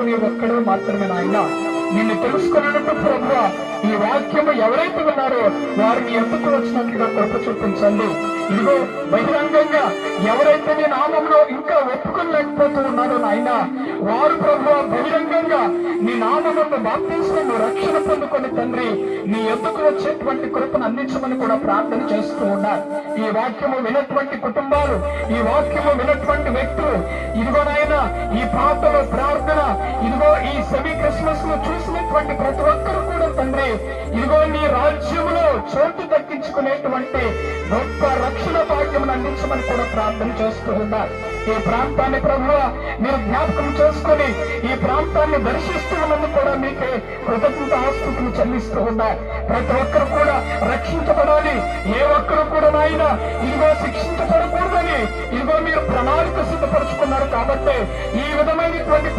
నీ ఒక్కడే మాత్రమే నాయన. నిన్ను తెలుసుకున్నట్టు ప్రభువా, ఈ వాక్యము ఎవరైతే ఉన్నారో వారిని ఎందుకు వచ్చినట్లుగా కృప చూపించండి. ఇదిగో బహిరంగంగా ఎవరైతే నీ నామంలో ఇంకా ఒప్పుకోలేకపోతూ ఉన్నారో నాయన, వారు ప్రభువా బహిరంగంగా నీ నామమును బాప్తిస్మము రక్షణ పొందుకొని తండ్రి నీ ఎందుకు వచ్చేటువంటి కృపను అందించమని కూడా ప్రార్థన చేస్తూ ఉన్నారు. ఈ వాక్యము వినటువంటి కుటుంబాలు, ఈ వాక్యము వినటువంటి వ్యక్తులు, ఇదిగో నాయన ఈ ప్రార్థన ప్రార్థన, ఇదిగో ఈ సెమీ క్రిస్మస్ ను చూసినటువంటి ప్రతి ఒక్కరు కూడా తండ్రి ఇదిగో నీ రాజ్యములో చోటు దక్కించుకునేటువంటి గొప్ప రక్షణ భాగ్యమును అందించమని కూడా ప్రార్థన చేస్తూ ఉన్నారు. ఈ ప్రాంతాన్ని ప్రభువా మీరు జ్ఞాపకం చేసుకుని ఈ ప్రాంతాన్ని దర్శిస్తూ ఉన్నందుకు కూడా మీకే కృతజ్ఞత ఆస్తుతులు చెల్లిస్తూ ఉన్నారు. ప్రతి ఒక్కరు కూడా రక్షించబడాలి, ఏ ఒక్కరు కూడా నాయన ఇదిగో శిక్షించబడకూడదని ఇదిగో మీరు ప్రణాళిక సిద్ధపరుచుకున్నారు. కాబట్టి ఈ విధమైనటువంటి